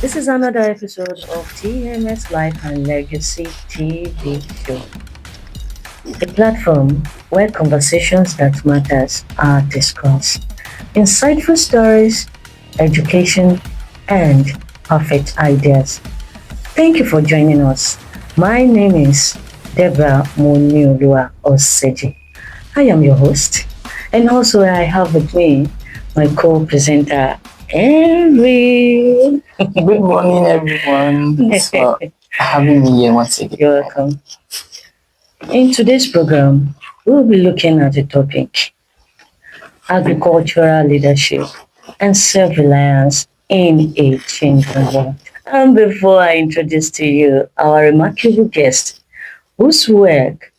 This is another episode of TMS Life and Legacy TV show, a platform where conversations that matters are discussed. Insightful stories, education, and perfect ideas. Thank you for joining us. My name is Deborah Monioluwa Oseji. I am your host, and also I have with me my co-presenter, Henry. Good morning, everyone. Thanks for having me here once again. You're welcome. In today's program, we'll be looking at the topic agricultural leadership and self-reliance in a changing world. And before I introduce to you our remarkable guest, whose work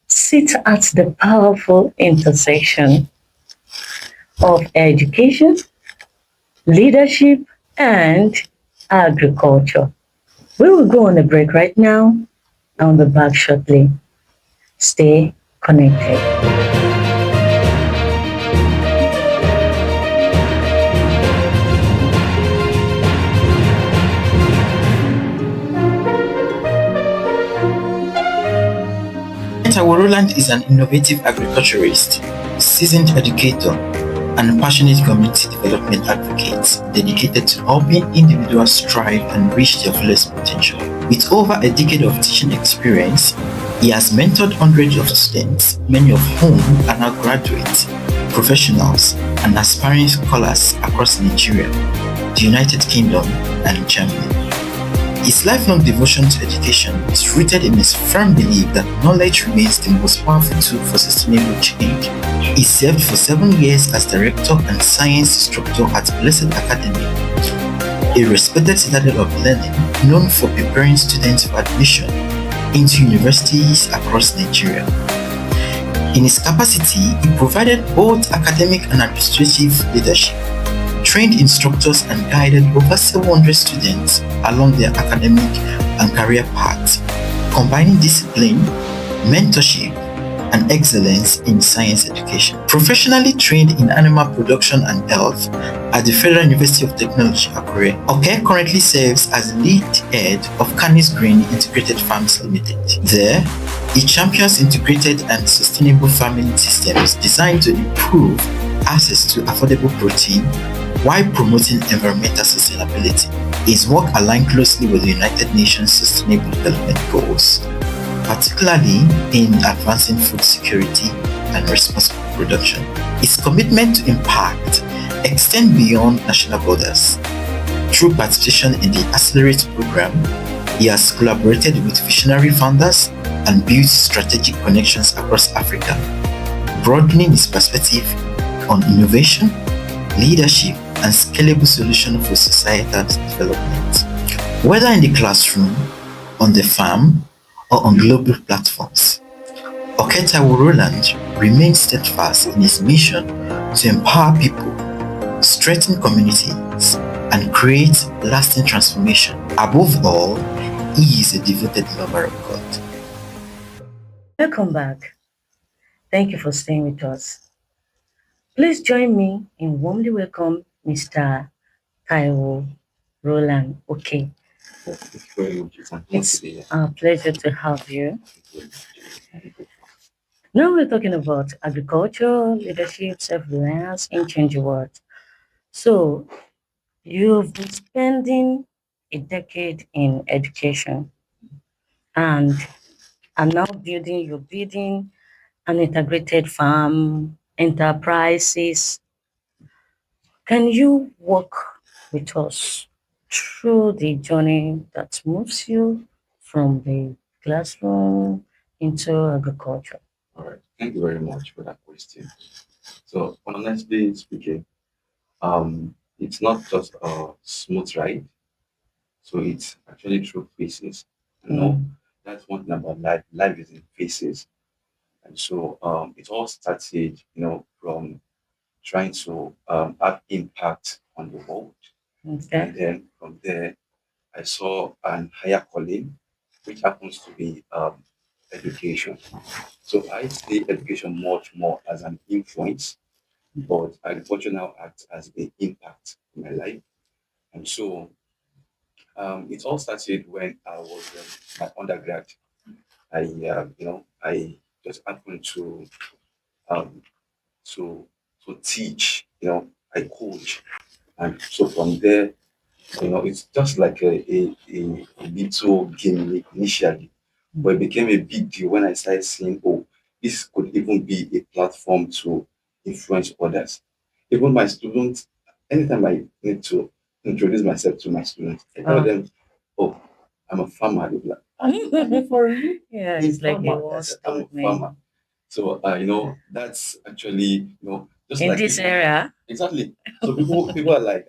sits at the powerful intersection of education, leadership, and agriculture. We will go on a break right now and we'll be back shortly. Stay connected. Oke Taiwo Roland is an innovative agriculturist, seasoned educator, and passionate community development advocate dedicated to helping individuals thrive and reach their fullest potential. With over a decade of teaching experience, he has mentored hundreds of students, many of whom are now graduates, professionals, and aspiring scholars across Nigeria, the United Kingdom, and Germany. His lifelong devotion to education is rooted in his firm belief that knowledge remains the most powerful tool for sustainable change. He served for 7 years as director and science instructor at Blessed Academy, a respected citadel of learning known for preparing students for admission into universities across Nigeria. In his capacity, he provided both academic and administrative leadership, trained instructors, and guided over 700 students along their academic and career paths, combining discipline, mentorship, and excellence in science education. Professionally trained in animal production and health at the Federal University of Technology, Akure, Oke currently serves as lead head of Canis Green Integrated Farms Limited. There, he champions integrated and sustainable farming systems designed to improve access to affordable protein while promoting environmental sustainability. His work aligns closely with the United Nations Sustainable Development Goals, particularly in advancing food security and responsible production. His commitment to impact extends beyond national borders. Through participation in the Accelerate program, he has collaborated with visionary founders and built strategic connections across Africa, broadening his perspective on innovation, leadership, and scalable solutions for societal development. Whether in the classroom, on the farm, or on global platforms, Oke Taiwo Roland remains steadfast in his mission to empower people, strengthen communities, and create lasting transformation. Above all, he is a devoted lover of God. Welcome back. Thank you for staying with us. Please join me in warmly welcome Mr. Taiwo Roland. Okay. It's a pleasure to have you. Now we're talking about agriculture, leadership, self-reliance, and change the world. So you've been spending a decade in education and are now building an integrated farm, enterprises. Can you walk with us through the journey that moves you from the classroom into agriculture? All right. Thank you very much for that question. So, honestly speaking, it's not just a smooth ride. So it's actually through phases. You know, that's one thing about life. Life is in phases, and so it all started, from trying to have impact on the world, Okay. and then from there, I saw an higher calling, which happens to be education. So I see education much more as an influence, but agriculture now acts as the impact in my life. And so It all started when I was my undergrad. I just happened um, to to teach. I coach, and so from there, it's just like a little game initially, but it became a big deal when I started seeing, oh, this could even be a platform to influence others. Even my students, anytime I need to introduce myself to my students, I tell Wow. them, oh, I'm a farmer. They'll be like, are you for real? Yeah, A it's like a farmer. I said, once I'm a told me. farmer. So, that's actually, just In like this people, area, exactly. So people are like,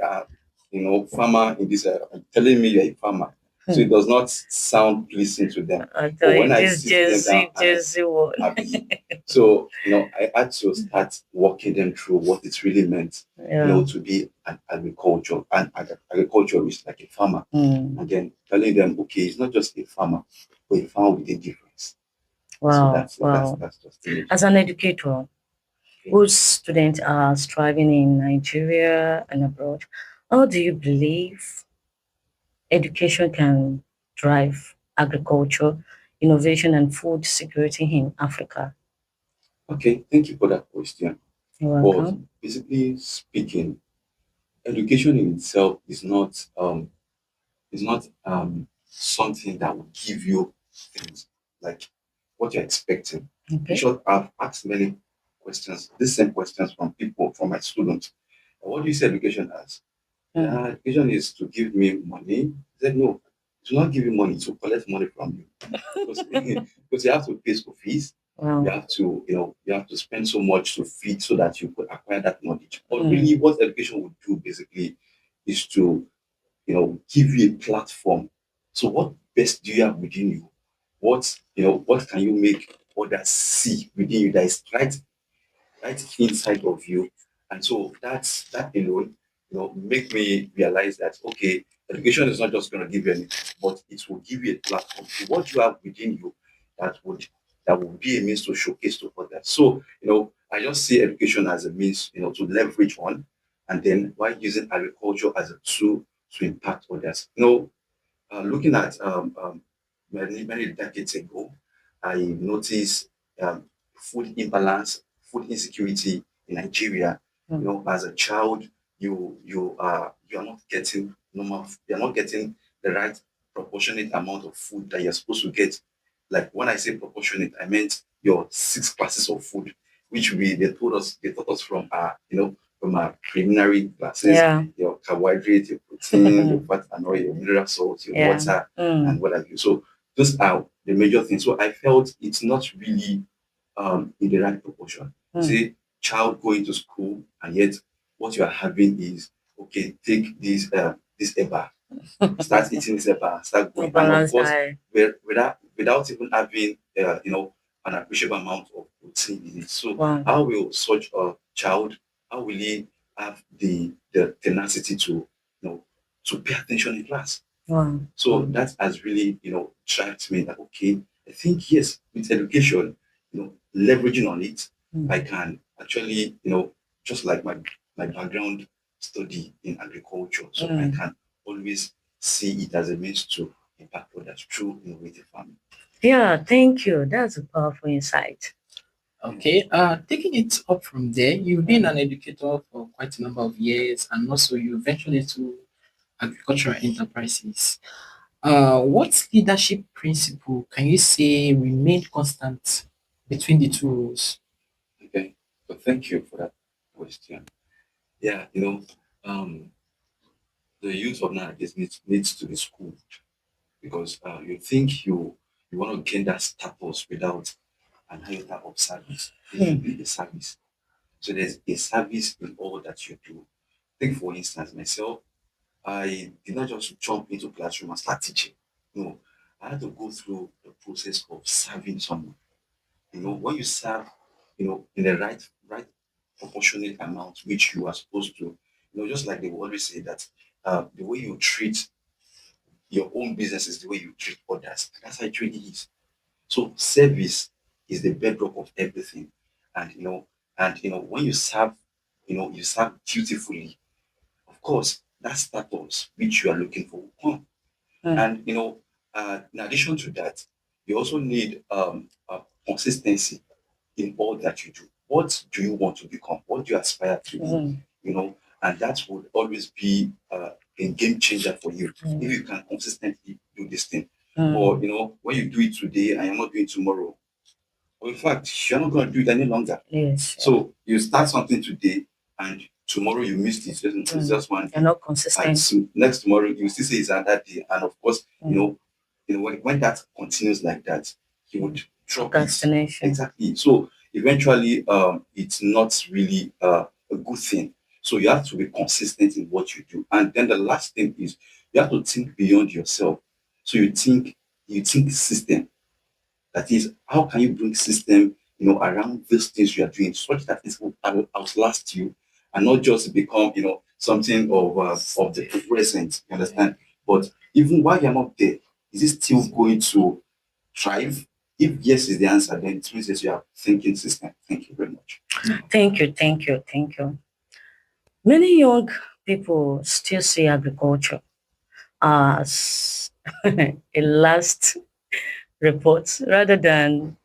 farmer in this, telling me you're a farmer. So it does not sound pleasing to them. I But tell when you, I this sit them down Jersey, and Jersey one. happy, so, I had to start walking them through what it really meant, Yeah. to be an agriculturist, like a farmer. Mm. And then telling them, okay, it's not just a farmer, but a farmer with a difference. So Wow, that's wow. that's just the major As an educator, thing. whose students are striving in Nigeria and abroad, how do you believe education can drive agriculture, innovation, and food security in Africa? Okay, thank you for that question. You're But welcome. basically speaking, education in itself is not something that will give you things like what you're expecting. In Okay. short, I've asked many questions, the same questions from people, from my students. What do you say education as? Mm. Education is to give me money. I said, no, to not give you money, to collect money from you. Because, because you have to pay school fees. You Wow. have to, you have to spend so much to feed so that you could acquire that knowledge. But really, Mm. what education would do basically is to, give you a platform. So what best do you have within you? What can you make others see within you that is right inside of you? And so that alone, make me realize that, okay, education is not just going to give you anything, but it will give you a platform to what you have within you that would that will be a means to showcase to others. So, I just see education as a means, to leverage on, and then while using agriculture as a tool to impact others. Looking at many decades ago, I noticed food imbalance, food insecurity in Nigeria. Mm. As a child, you are not getting normal. You are not getting the right proportionate amount of food that you're supposed to get. Like when I say proportionate, I meant your six classes of food, which they taught us from from our preliminary classes, Yeah. your carbohydrates, your protein, your fat and oil, your mineral salts, your Yeah. water, and Mm. what have you. So those are the major things. So I felt it's not really in the right proportion. You Mm. see, child going to school, and yet what you are having is, okay, take this EBA, start eating this EBA, start No going, and of balanced course, diet. without even having an appreciable amount of protein in it. So Wow. how will such a child, how will he have the tenacity to to pay attention in class? Wow. So Wow. that has really, driven me that, okay, I think yes, with education, leveraging on it, I Mm. can actually, just like my background study in agriculture, so I Mm. can always see it as a means to impact others through innovative farming. Yeah, thank you. That's a powerful insight. Thank Okay, taking it up from there, you've been an educator for quite a number of years, and also you ventured into agricultural enterprises. What leadership principle can you say remained constant between the two roles? you. Okay, so thank you for that question. Yeah, um, the youth of nowadays needs to be schooled because you think you want to gain that status without an iota of service. It should Mm. be a service. So there's a service in all that you do. Take for instance myself, I did not just jump into classroom and start teaching. No, I had to go through the process of serving someone. When you serve, in the right proportionate amount which you are supposed to, just like they will always say that the way you treat your own business is the way you treat others. That's how it really is. So service is the bedrock of everything. And when you serve dutifully, of course, that status which you are looking for will come. And in addition to that, you also need consistency in all that you do. What do you want to become? What do you aspire to be? Mm. And that would always be a game changer for you if Mm. you can consistently do this thing. Or Mm. when you do it today and you're not doing it tomorrow, or in fact, you're not going to do it any longer. Yes. So you start something today and tomorrow you missed it. It's just one You're day. not And consistent. so next tomorrow you still say it's another day. And of course, Mm. when that continues like that, you would drop it. Procrastination. Exactly. So eventually, it's not really a good thing. So you have to be consistent in what you do. And then the last thing is you have to think beyond yourself. So you think system. That is, how can you bring system, around these things you are doing such that it will outlast you and not just become, something of the present. You understand? But even while you're not there, is it still going to thrive? If yes is the answer, then it means that you are thinking system. Thank you very much. Thank you, thank you, thank you. Many young people still see agriculture as a last report rather than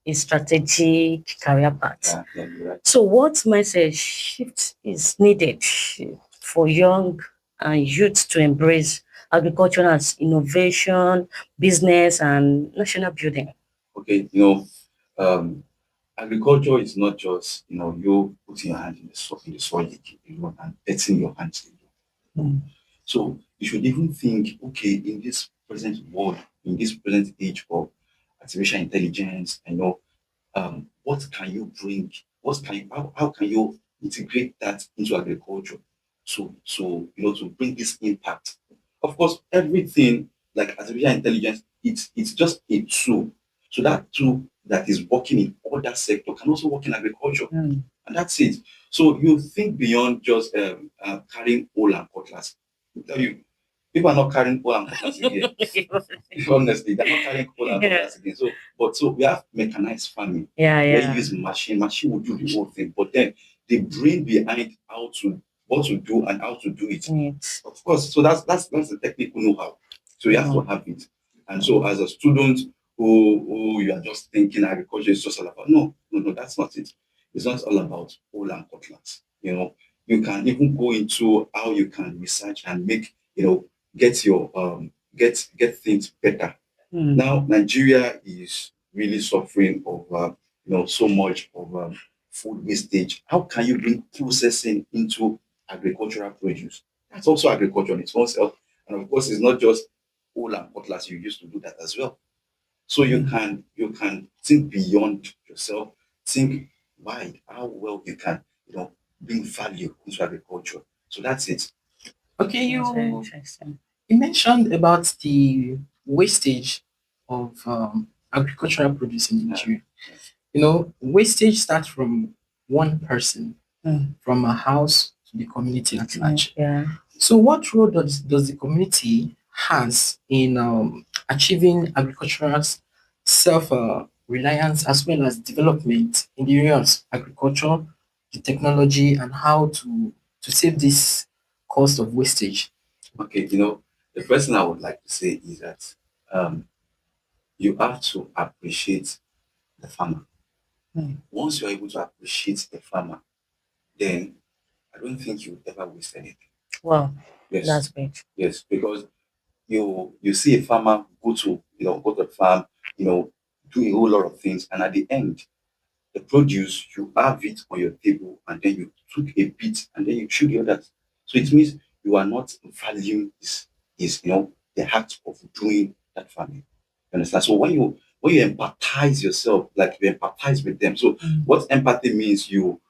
a strategic career path. Yeah, you're right. So, what mindset shift is needed for young and youth to embrace agriculture as innovation, business, and national building? Okay, um, agriculture is not just you putting your hand in the soil again, and letting your hands again. Mm. So you should even think, okay, in this present world, in this present age of artificial intelligence, what can you bring? How can you integrate that into agriculture? To bring this impact. Of course, everything like artificial intelligence, it's just a tool. So that tool that is working in other sector can also work in agriculture, Mm. and that's it. So you think beyond just carrying pole and cutlass. I tell you, people are not carrying pole and cutlass again. Honestly, they're not carrying pole and Yeah, cutlass again. So we have mechanized farming yeah, where you yeah. use machine will do the whole thing, but then the brain behind what to do and how to do it. Neat. Of course, so that's the technical know-how. So you have to Mm. have it. And so as a student who you are just thinking agriculture is just all about, no, that's not it. It's not all about pole and cutlass. You can even go into how you can research and make, get your get things better. Mm. Now Nigeria is really suffering of so much of food wastage. How can you bring processing into agricultural produce? That's also agriculture in its own self. And of course, it's not just pole and cutlass. You used to do that as well. So you can think beyond yourself, think wide, how well you can bring value into agriculture. So that's it. Okay, That's very you interesting. you mentioned about the wastage of agricultural produce in Yeah. Nigeria. Wastage starts from one person, Mm. from a house to the community at Mm. large. Yeah. So, what role does the community has in achieving agricultural self reliance as well as development in the areas agriculture, the technology, and how to save this cost of wastage? Okay, the first thing I would like to say is that um, you have to appreciate the farmer. Mm. Once you're able to appreciate the farmer, then I don't think you would ever waste anything. Wow, Yes, that's great. yes, because you see a farmer go to the farm, do a whole lot of things, and at the end, the produce you have it on your table, and then you took a bit, and then you chew the others. So it means you are not valuing is the act of doing that farming. You understand? So when you empathize yourself, like you empathize with them. So Mm. what empathy means, you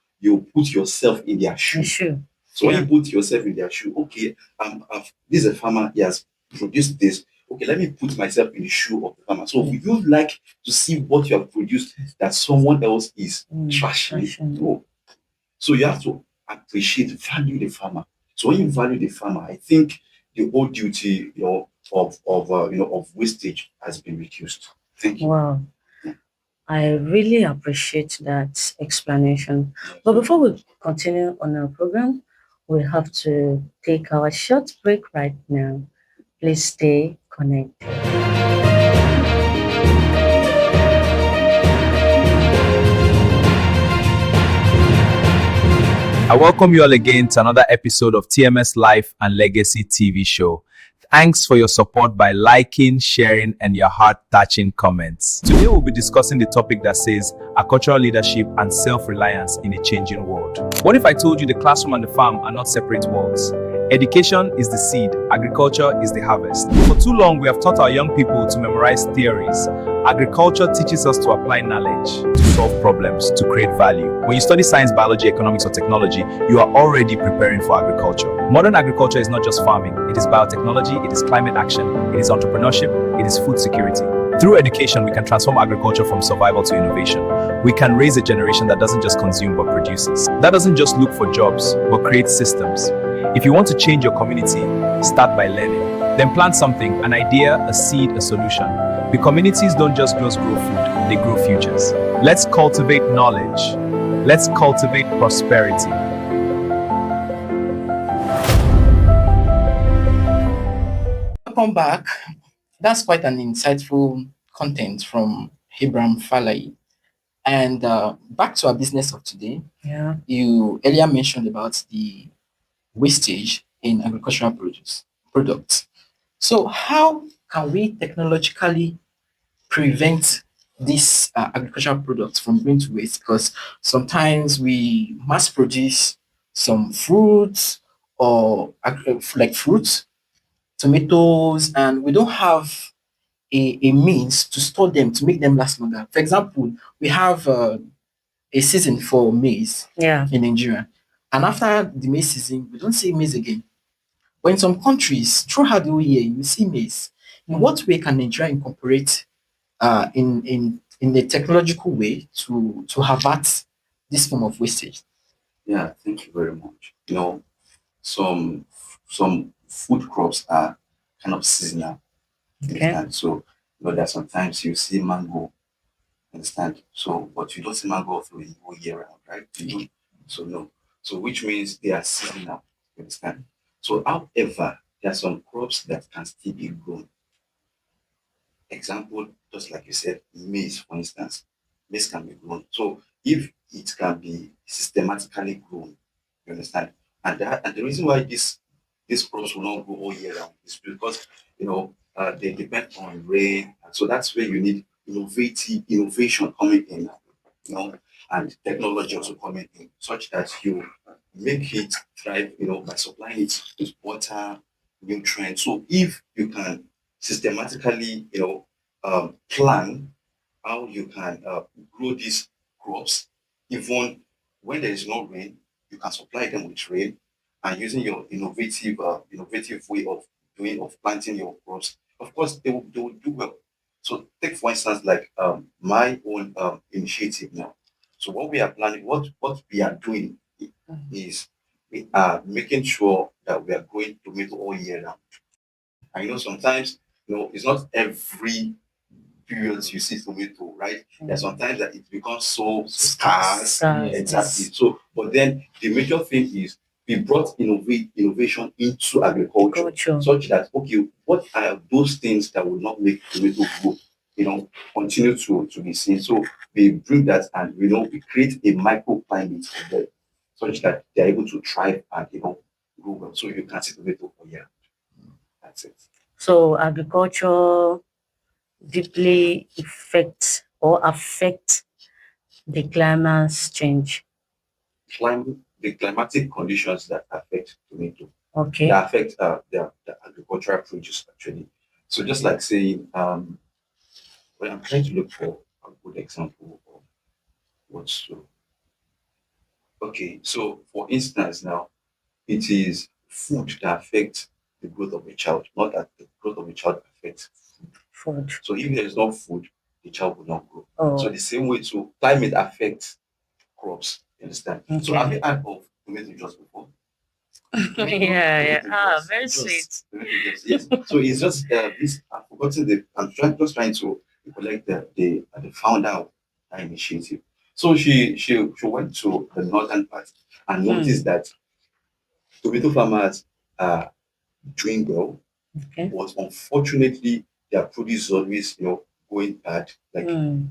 put yourself in their You shoe. should. So when Yeah. you put yourself in their shoe, okay, this is a farmer, he has produced this. Okay, let me put myself in the shoe of the farmer. So would you like to see what you have produced that someone else is Mm. trashing? Passion. No. So you have to appreciate, value the farmer. So when you value the farmer, I think the whole duty, of wastage has been reduced. Thank you. Wow. I really appreciate that explanation. Yes, But you're before welcome. we continue on our program, we have to take our short break right now. Please stay connected. I welcome you all again to another episode of TMS Life and Legacy TV show. Thanks for your support by liking, sharing, and your heart-touching comments. Today we'll be discussing the topic that says cultural leadership and self-reliance in a changing world. What if I told you the classroom and the farm are not separate worlds? Education is the seed, agriculture is the harvest. For too long, we have taught our young people to memorize theories. Agriculture teaches us to apply knowledge, to solve problems, to create value. When you study science, biology, economics, or technology, you are already preparing for agriculture. Modern agriculture is not just farming, it is biotechnology, it is climate action, it is entrepreneurship, it is food security. Through education, we can transform agriculture from survival to innovation. We can raise a generation that doesn't just consume but produces. That doesn't just look for jobs, but creates systems. If you want to change your community, start by learning. Then plant something, an idea, a seed, a solution. The communities don't just grow food, they grow futures. Let's cultivate knowledge. Let's cultivate prosperity. Welcome back. That's quite an insightful content from Abraham Falai. And back to our business of today. Yeah. You earlier mentioned about the wastage in agricultural products. So how can we technologically prevent these agricultural products from going to waste? Because sometimes we mass produce some fruits or like fruits, tomatoes, and we don't have a means to store them to make them last longer. For example, we have a season for maize Yeah. in Nigeria, and after the maize season, we don't see maize again. But in some countries, throughout the whole year, you see maize. In what way can Nigeria incorporate in a technological way to avert this form of wastage? Yeah, thank you very much. Some some food crops are kind of seasonal. Okay. Understand? So that sometimes you see mango, understand? So but you don't see mango through the whole year round, right? You don't. So no. So which means they are seasonal. Understand? So however, there are some crops that can still be grown. Example, just like you said, maize, for instance. Maize can be grown. So if it can be systematically grown, you understand? And the reason why these crops will not grow all year round is because they depend on rain. And so that's where you need innovation coming in, and technology also coming in, such that you make it thrive, by supplying it with water, nutrients. So if you can systematically, plan how you can grow these crops, even when there is no rain, you can supply them with rain, and using your innovative way of planting your crops. Of course, they will do well. So take for instance like my own initiative now. So what we are planning, what we are doing is we are making sure that we are growing tomato all year round. I know sometimes, it's not every periods you see tomato, right? There's sometimes that it becomes so scarce. Scarce, Exactly. yes. So, but then the major thing is we brought innovation into agriculture, Agriculture. such that okay, what are those things that will not make tomato grow? Continue to be seen. So we bring that, and we create a microclimate for them, such that they're able to thrive and grow well. So you can see tomato for year. That's it. So agriculture deeply affect the climate change. The climatic conditions that affect tomato, Okay. that affect the agricultural produce actually. So just like saying, well, I'm trying to look for a good example of what's so. Okay, so for instance, now it is food that affects the growth of a child, not that the growth of a child affects food. Food. So if there is no food, the child will not grow. So Oh, the same way too, climate affects crops. You understand? So have okay. you heard of tomato just before? Yeah, yeah. Ah, Just, very just, sweet. yes. So it's just this. I've forgotten just trying to recollect the founder of that initiative. So she went to the northern part and Hmm. noticed that tomato farmers are doing well. Okay. but unfortunately, their produce is always, going bad, like, Mm.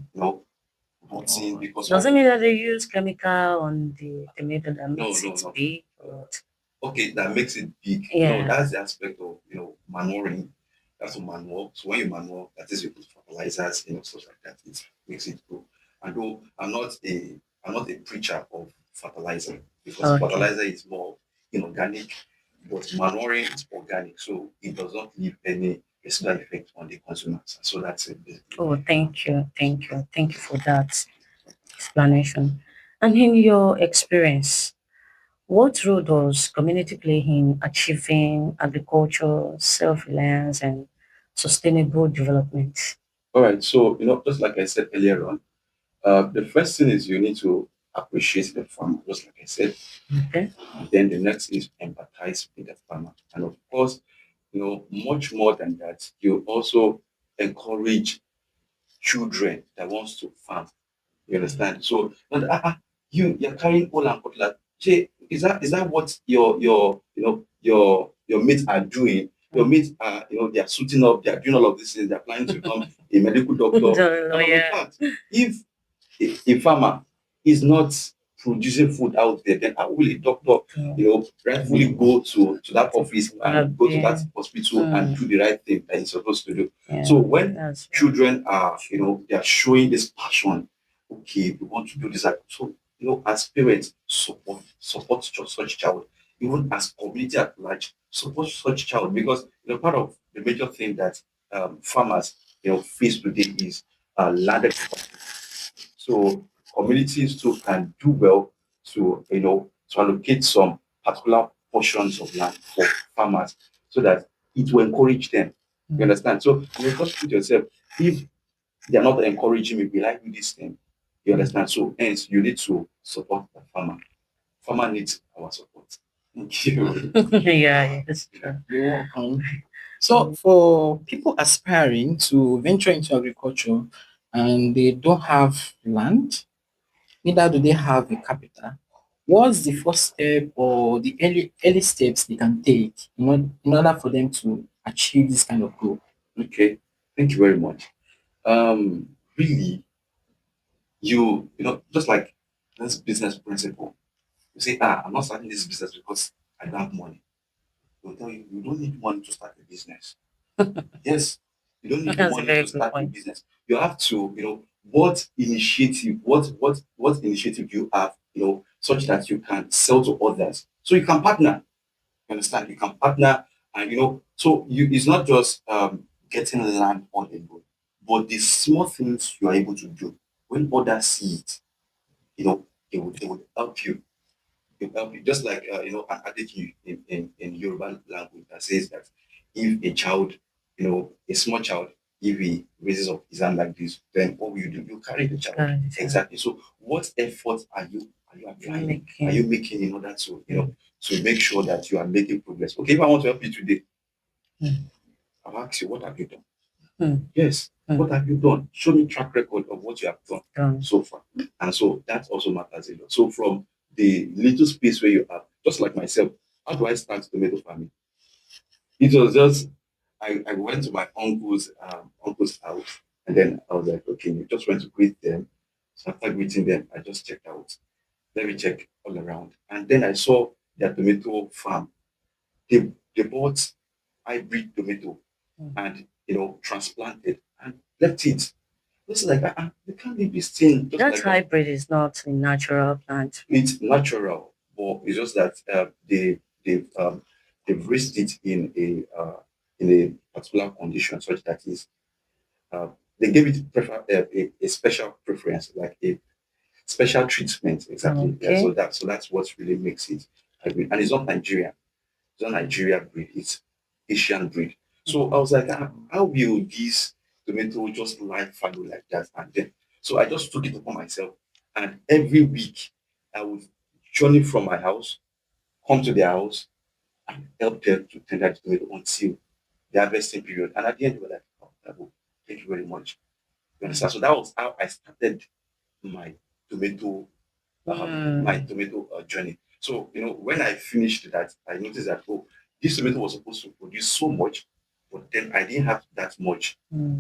rotting because Does it of, mean that they use chemical on the tomato that no, makes no, it no. big? Or what? Okay, that makes it big. Yeah. That's the aspect of, manuring. That's a manual. So when you manual, that is you put fertilizers, stuff like that. It makes it grow. And though I'm not a preacher of fertilizer because Okay. fertilizer is more inorganic, but manuring is organic, so it does not leave any residual effect on the consumers. So that's it basically. Oh, thank you. Thank you. Thank you for that explanation. And in your experience, what role does community play in achieving agriculture, self-reliance, and sustainable development? All right. So, just like I said earlier on, the first thing is you need to appreciate the farmer, just like I said. Okay. And then the next is empathize with the farmer. And of course, much more than that, you also encourage children that wants to farm. You understand? So, not, you're carrying all and cutlass. Say, is that what your mates are doing? Your mates are, they are suiting up, they are doing all of these things, they're planning to become a medical doctor. The And of lawyer. fact, if a farmer is not producing food out there, then how will a doctor, rightfully go to that office and go to that Yeah. hospital and Mm, do the right thing that he's supposed to do? yeah. So when That's children are, true. they are showing this passion, okay, we want to do this. So, as parents, support such child, even as community at large, support such child because part of the major thing that farmers face today is landed. So communities too can do well to allocate some particular portions of land for farmers so that it will encourage them. You Mm. understand? So you just put yourself, if they are not encouraging me, will I do this thing? You understand? So hence you need to support the farmer. Farmer needs our support. Thank you. Yeah, it's true. You're welcome. So, for people aspiring to venture into agriculture and they don't have land, neither do they have a capital, what's the first step or the early steps they can take in order for them to achieve this kind of goal? Okay. Thank you very much. Really, just like this business principle, you say, I'm not starting this business because I don't have money. They'll tell you, you don't need money to start a business. Yes, you don't need That's a money very to good start a point. business. You have to, what initiative you have, such that you can sell to others. So you can partner. You understand? You can partner, and so it's not just getting land on alone, but the small things you are able to do when others see it, it would help you. It help you. Just like an adage in Yoruba language that says that if a child, a small child, if he raises up his hand like this, then what will you do? You carry the child. Good. Exactly. So what effort are you applying? Are you Making. making in order to to make sure that you are making progress? Okay, if I want to help you today, Mm, I'll ask you, what have you done? mm, Yes, what mm. have you done? Show me track record of what you have done Done. so far. And so that also matters a lot. So from the little space where you have, just like myself, how do I start tomato farming? It was just I went to my uncle's house, and then I was like, okay, you just went to greet them. So after greeting them, I just checked out. Let me check all around. And then I saw their tomato farm. They bought hybrid tomato Mm. and transplanted and left it. It's like, you can't leave this thing just That like that. hybrid is not a natural plant. It's natural, but it's just that they've raised it in a particular condition such that is uh, they gave it a special preference, like a special treatment. Exactly. Yeah. So Okay. that's what really makes it hybrid, and it's not Nigerian. It's not Nigeria breed. It's Asian breed. So I was like, how will this tomato just lie fallow like that? And then, so I just took it upon myself. And every week, I would journey from my house, come to their house, and help them to tender the tomato until the harvesting period. And at the end, they were like, oh, Taiwo, thank you very much. You understand? So that was how I started my tomato Mm. journey. So when I finished that, I noticed that, oh, this tomato was supposed to produce so much, but then I didn't have that much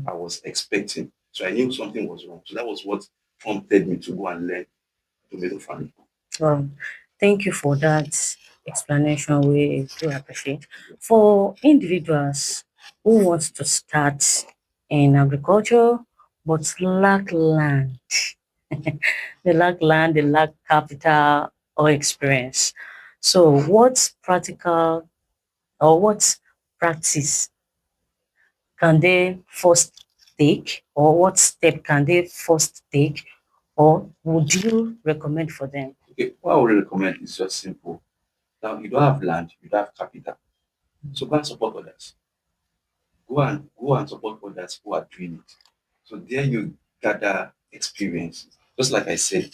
I was expecting. So I knew something was wrong. So that was what prompted me to go and learn tomato farming. Well, thank you for that explanation. We do appreciate. For individuals who wants to start in agriculture but lack land, they lack land, they lack capital or experience. So, what's practical or what practice can they first take, or what step can they first take, or would you recommend for them? Okay, what I would recommend is just simple. Now you don't have land, you don't have capital. So go and support others. Go and support others who are doing it. So there you gather experience. Just like I said,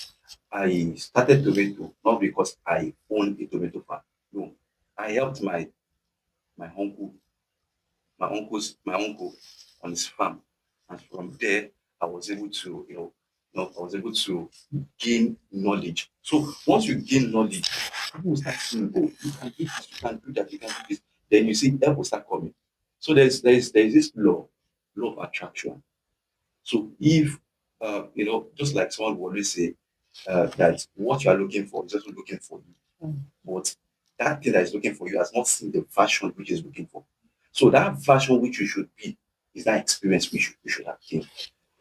I started tomato not because I own a tomato farm. No, I helped my uncle, my uncle on his farm, and from there I was able to, I was able to gain knowledge. So once you gain knowledge, people will start saying, "Oh, you can do this, you can do that, you can do this." Then you see help will start coming. So there's this law of attraction. So if just like someone will always say that what you are looking for is also looking for you, but that thing that is looking for you has not seen the version which is looking for. So that version which you should be is that experience we should have gained.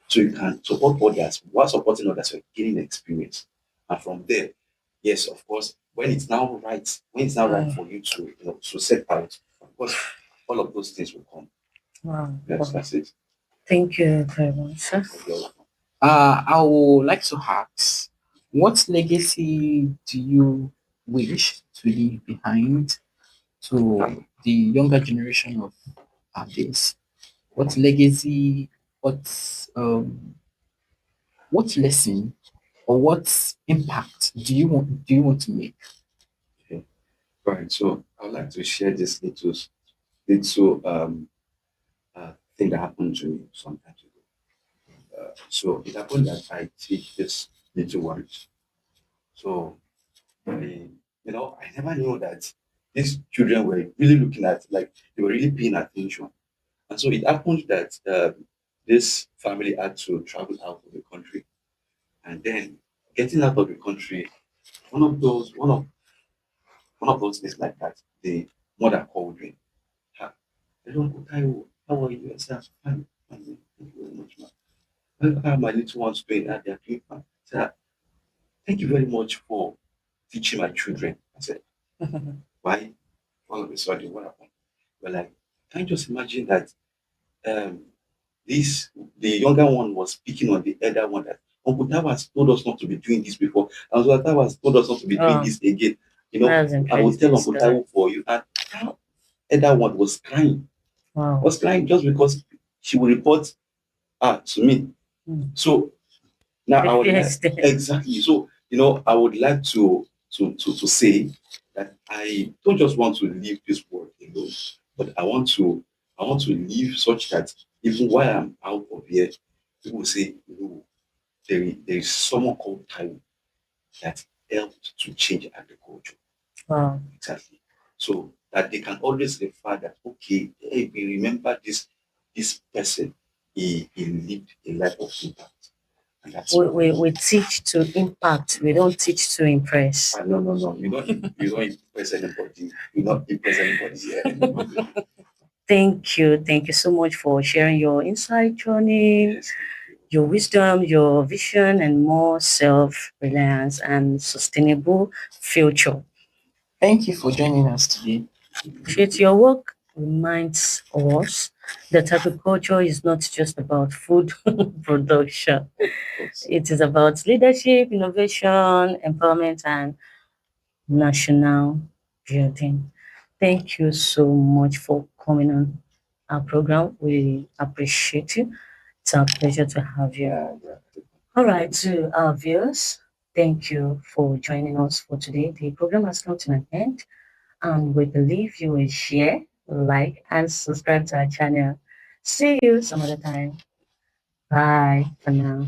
So you can support others while supporting others, you're gaining experience, and from there, yes, of course, when it's now right Mm. for you to to set out, of course, all of those things will come. Wow. Yes, Wow. that's it. Thank you very much, sir. You're I would like to ask, what legacy do you wish to leave behind to the younger generation of this? What legacy, what lesson or what impact do you want to make? okay. Right. So I would like to share this little thing that happened to me some time ago. So it happened that I teach this little ones. So I, I never knew that these children were really looking at, like, they were really paying attention. And so it happened that this family had to travel out of the country, and then getting out of the country, one of those things like that. The mother called me. "Ah, hello, Uncle Taiwo. How are you?" I said, "I'm fine. Thank you very much, ma. How are my little ones doing?" "Ah, they are doing fine." I said, "Ah, thank you very much for teaching my children." I said, "Why?" All of a sudden, what happened? Well, like, can you just imagine that um, this the younger one was speaking on the elder one that Uncle Tawa has told us not to be doing this before, and Uncle Tawa has told us not to be doing Oh, this again. that's I will tell interesting Uncle story. Taiwo for you. And that elder one Wow. was crying just because she will report to me. Mm. So now The I would fear like is there. exactly. So I would like to say that I don't just want to leave this world alone, but I want to live such that even while I'm out of here, people will say, no, there is someone called Taiwo that helped to change agriculture. Wow. Exactly. So that they can always refer that, okay, hey, we remember this person. He lived a life of impact. And that's We, what we, we teach to impact. We don't teach to impress. no, no, no. You don't impress anybody. You not impress anybody here. Thank you. Thank you so much for sharing your insight journey, Yes. your wisdom, your vision, and more self-reliance and sustainable future. Thank you for joining us today. Appreciate your work reminds us that agriculture is not just about food production. Of course. It is about leadership, innovation, empowerment, and national building. Thank you so much for coming on our program. We appreciate you. It's our pleasure to have you. Yeah, yeah. All right, to our viewers, thank you for joining us for today. The program has come to an end, and we believe you will share, like, and subscribe to our channel. See you some other time. Bye for now.